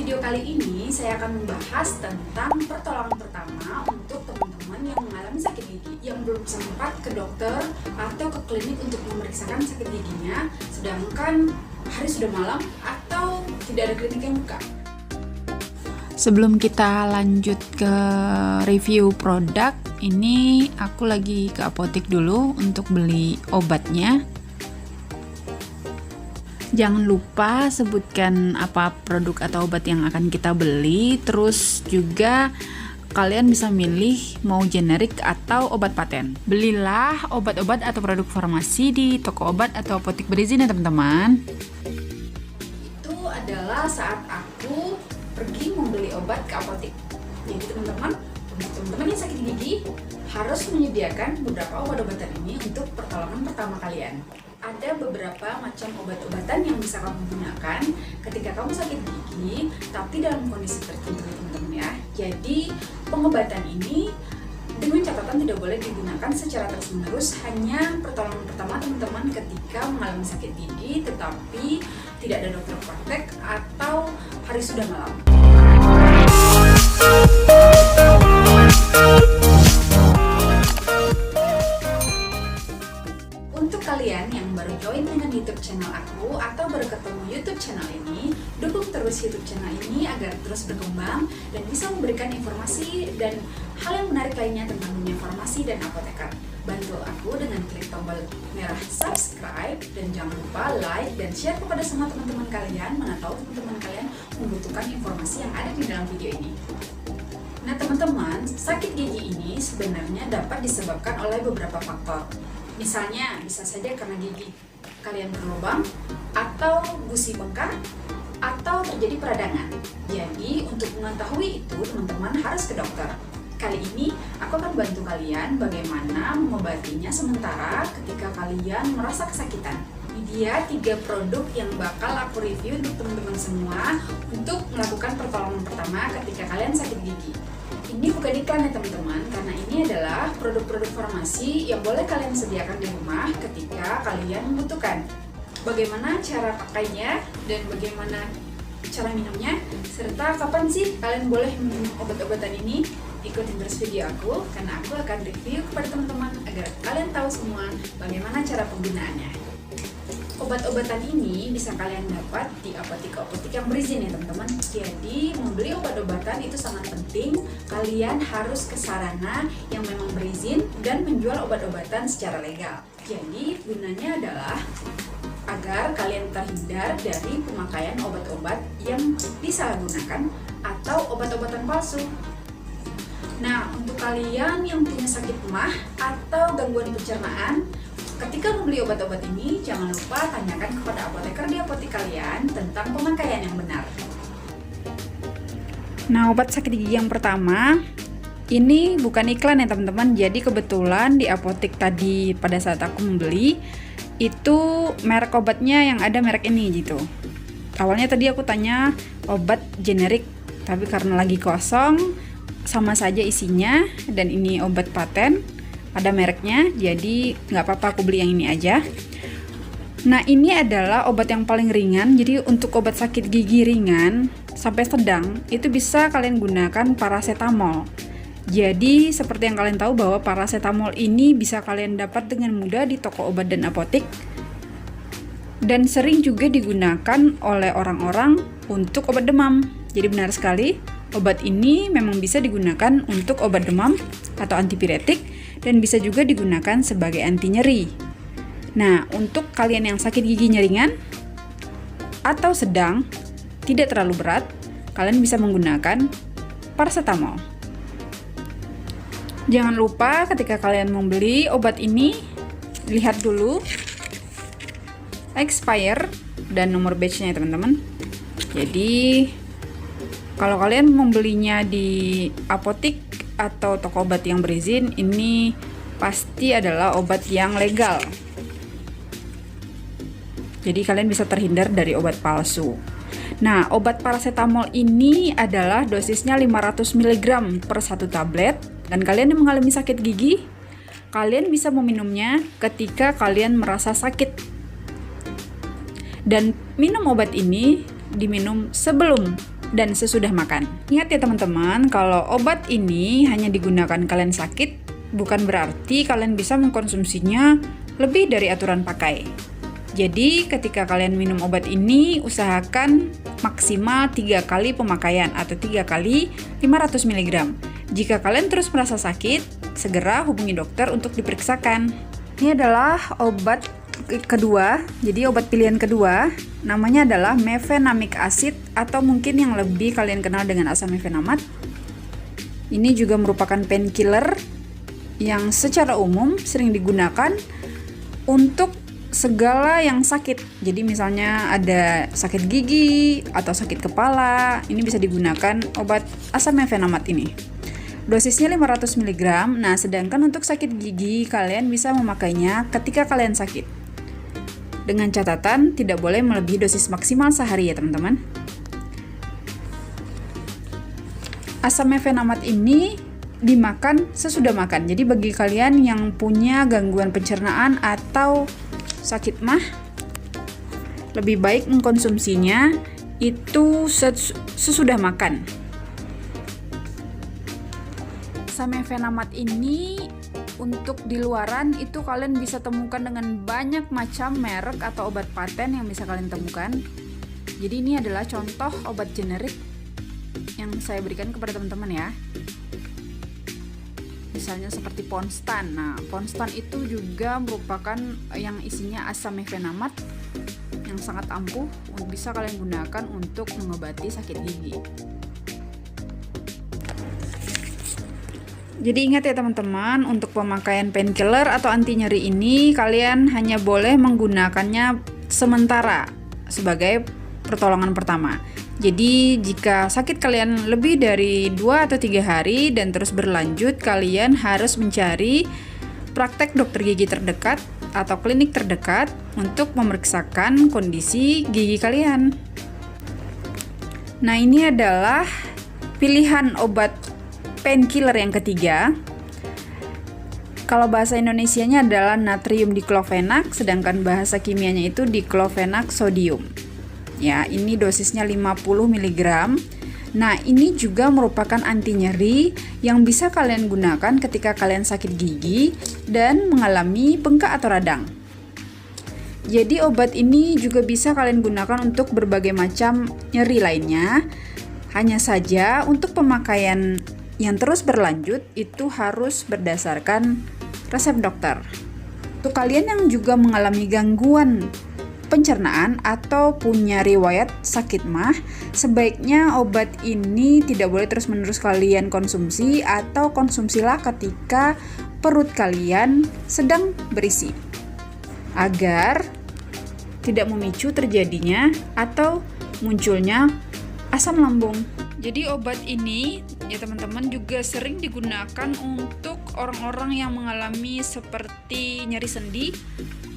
video kali ini saya akan membahas tentang pertolongan pertama untuk teman-teman yang mengalami sakit gigi yang belum sempat ke dokter atau ke klinik untuk memeriksakan sakit giginya, sedangkan hari sudah malam atau tidak ada klinik yang buka. Sebelum kita lanjut ke review produk, ini aku lagi ke apotek dulu untuk beli obatnya. Jangan lupa sebutkan apa produk atau obat yang akan kita beli. Terus juga kalian bisa milih mau generik atau obat paten. Belilah obat-obat atau produk farmasi di toko obat atau apotek berizin ya teman-teman. Itu adalah saat aku pergi membeli obat ke apotek. Jadi teman-teman, untuk teman-teman yang sakit gigi harus menyediakan beberapa obat-obatan ini untuk pertolongan pertama kalian. Ada beberapa macam obat-obatan yang bisa kamu gunakan ketika kamu sakit gigi, tapi dalam kondisi tertentu teman-teman ya. Jadi pengobatan ini dengan catatan tidak boleh digunakan secara terus-menerus, hanya pertolongan pertama teman-teman ketika mengalami sakit gigi, tetapi tidak ada dokter praktek atau hari sudah malam. Untuk kalian yang baru join dengan YouTube channel aku atau baru ketemu YouTube channel ini, dukung terus YouTube channel ini agar terus berkembang dan bisa memberikan informasi dan hal yang menarik lainnya tentang dunia farmasi dan apoteker. Bantu aku dengan klik tombol merah subscribe dan jangan lupa like dan share kepada semua teman-teman kalian, mana tahu teman-teman kalian membutuhkan informasi yang ada di dalam video ini. Nah teman-teman, sakit gigi ini sebenarnya dapat disebabkan oleh beberapa faktor. Misalnya, bisa saja karena gigi kalian berlubang, atau gusi bengkak, atau terjadi peradangan. Jadi, untuk mengetahui itu, teman-teman harus ke dokter. Kali ini, aku akan bantu kalian bagaimana mengobatinya sementara ketika kalian merasa kesakitan. Ini dia 3 produk yang bakal aku review untuk teman-teman semua untuk melakukan pertolongan pertama ketika kalian sakit gigi. Ini bukan iklan ya teman-teman, karena ini adalah produk-produk farmasi yang boleh kalian sediakan di rumah ketika kalian membutuhkan. Bagaimana cara pakainya dan bagaimana cara minumnya, serta kapan sih kalian boleh minum obat-obatan ini, ikutin terus video aku karena aku akan review kepada teman-teman agar kalian tahu semua bagaimana cara penggunaannya. Obat-obatan ini bisa kalian dapat di apotek-apotek yang berizin ya teman-teman. Jadi membeli obat-obatan itu sangat penting. Kalian harus ke sarana yang memang berizin dan menjual obat-obatan secara legal. Jadi gunanya adalah agar kalian terhindar dari pemakaian obat-obat yang disalahgunakan atau obat-obatan palsu. Nah, untuk kalian yang punya sakit emah atau gangguan pencernaan, ketika membeli obat-obat ini, jangan lupa tanyakan kepada apoteker di apotek kalian tentang pemakaian yang benar. Nah, obat sakit gigi yang pertama, ini bukan iklan ya teman-teman. Jadi kebetulan di apotek tadi pada saat aku membeli, itu merek obatnya yang ada merek ini gitu. Awalnya tadi aku tanya obat generik, tapi karena lagi kosong, sama saja isinya, dan ini obat paten, ada mereknya, jadi nggak apa-apa aku beli yang ini aja. Nah ini adalah obat yang paling ringan, jadi untuk obat sakit gigi ringan sampai sedang itu bisa kalian gunakan paracetamol. Jadi seperti yang kalian tahu bahwa paracetamol ini bisa kalian dapat dengan mudah di toko obat dan apotek, dan sering juga digunakan oleh orang-orang untuk obat demam. Jadi benar sekali, obat ini memang bisa digunakan untuk obat demam atau antipiretik, dan bisa juga digunakan sebagai anti nyeri. Nah, untuk kalian yang sakit giginya ringan atau sedang, tidak terlalu berat, kalian bisa menggunakan paracetamol. Jangan lupa ketika kalian membeli obat ini, lihat dulu expire dan nomor batch-nya ya teman-teman. Jadi, kalau kalian membelinya di apotek atau toko obat yang berizin, ini pasti adalah obat yang legal. Jadi kalian bisa terhindar dari obat palsu. Nah, obat paracetamol ini adalah dosisnya 500 mg per 1 tablet. Dan kalian yang mengalami sakit gigi, kalian bisa meminumnya ketika kalian merasa sakit. Dan minum obat ini diminum sebelum dan sesudah makan. Ingat ya teman-teman, kalau obat ini hanya digunakan kalian sakit, bukan berarti kalian bisa mengkonsumsinya lebih dari aturan pakai. Jadi ketika kalian minum obat ini, usahakan maksimal 3 kali pemakaian atau 3 kali 500 mg. Jika kalian terus merasa sakit, segera hubungi dokter untuk diperiksakan. Ini adalah obat kedua, jadi obat pilihan kedua, namanya adalah mefenamic acid atau mungkin yang lebih kalian kenal dengan asam mefenamat. Ini juga merupakan painkiller yang secara umum sering digunakan untuk segala yang sakit. Jadi misalnya ada sakit gigi atau sakit kepala, ini bisa digunakan obat asam mefenamat ini. Dosisnya 500 mg. Nah, sedangkan untuk sakit gigi kalian bisa memakainya ketika kalian sakit. Dengan catatan tidak boleh melebihi dosis maksimal sehari ya teman-teman. Asam mefenamat ini dimakan sesudah makan. Jadi bagi kalian yang punya gangguan pencernaan atau sakit mah, lebih baik mengkonsumsinya itu sesudah makan. Asam mefenamat ini untuk di luaran itu kalian bisa temukan dengan banyak macam merek atau obat paten yang bisa kalian temukan. Jadi ini adalah contoh obat generik yang saya berikan kepada teman-teman ya. Misalnya seperti Ponstan. Nah, Ponstan itu juga merupakan yang isinya asam mefenamat yang sangat ampuh, bisa kalian gunakan untuk mengobati sakit gigi. Jadi ingat ya teman-teman, untuk pemakaian painkiller atau anti nyeri ini kalian hanya boleh menggunakannya sementara sebagai pertolongan pertama. Jadi jika sakit kalian lebih dari 2 atau 3 hari dan terus berlanjut, kalian harus mencari praktek dokter gigi terdekat atau klinik terdekat untuk memeriksakan kondisi gigi kalian. Nah, ini adalah pilihan obat painkiller yang ketiga. Kalau bahasa Indonesianya adalah natrium diklofenak, sedangkan bahasa kimianya itu diklofenak sodium. Ya, ini dosisnya 50 mg. Nah, ini juga merupakan anti nyeri yang bisa kalian gunakan ketika kalian sakit gigi dan mengalami bengkak atau radang. Jadi obat ini juga bisa kalian gunakan untuk berbagai macam nyeri lainnya. Hanya saja untuk pemakaian yang terus berlanjut itu harus berdasarkan resep dokter. Untuk kalian yang juga mengalami gangguan pencernaan atau punya riwayat sakit mah, sebaiknya obat ini tidak boleh terus-menerus kalian konsumsi atau konsumsilah ketika perut kalian sedang berisi, agar tidak memicu terjadinya atau munculnya asam lambung. Jadi obat ini ya teman-teman juga sering digunakan untuk orang-orang yang mengalami seperti nyeri sendi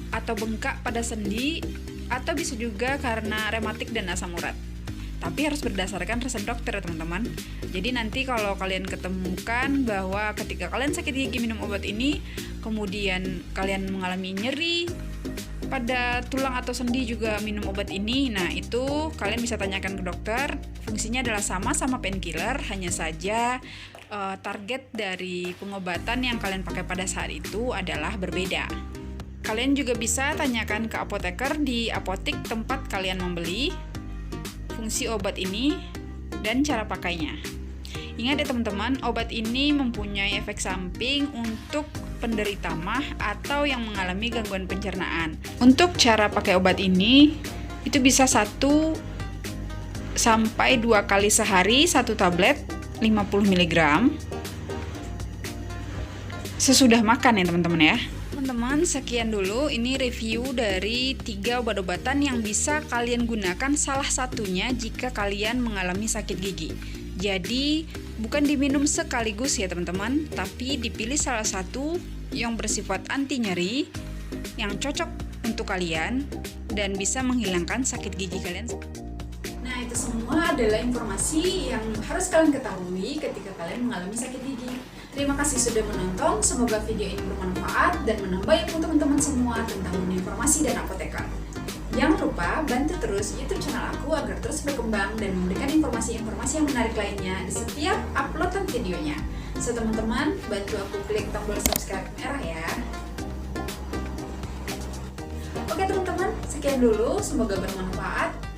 atau bengkak pada sendi, atau bisa juga karena rematik dan asam urat. Tapi harus berdasarkan resep dokter ya teman-teman. Jadi nanti kalau kalian ketemukan bahwa ketika kalian sakit gigi minum obat ini, kemudian kalian mengalami nyeri pada tulang atau sendi juga minum obat ini, nah itu kalian bisa tanyakan ke dokter. Fungsinya adalah sama painkiller, hanya saja target dari pengobatan yang kalian pakai pada saat itu adalah berbeda. Kalian juga bisa tanyakan ke apoteker di apotik tempat kalian membeli fungsi obat ini dan cara pakainya. Ingat ya teman-teman, obat ini mempunyai efek samping untuk penderita mah atau yang mengalami gangguan pencernaan. Untuk cara pakai obat ini, itu bisa 1 sampai 2 kali sehari, 1 tablet 50 mg sesudah makan ya teman-teman ya. Teman-teman, sekian dulu ini review dari 3 obat-obatan yang bisa kalian gunakan, salah satunya jika kalian mengalami sakit gigi. Jadi bukan diminum sekaligus ya teman-teman, tapi dipilih salah satu yang bersifat anti nyeri yang cocok untuk kalian dan bisa menghilangkan sakit gigi kalian. Nah, itu semua adalah informasi yang harus kalian ketahui ketika kalian mengalami sakit gigi. Terima kasih sudah menonton, semoga video ini bermanfaat dan menambah ilmu teman-teman semua tentang informasi dan apoteker. Jangan lupa bantu terus YouTube channel aku agar terus berkembang dan memberikan informasi-informasi yang menarik lainnya di setiap uploadan videonya. So teman-teman, bantu aku klik tombol subscribe merah ya. Oke teman-teman, sekian dulu, semoga bermanfaat.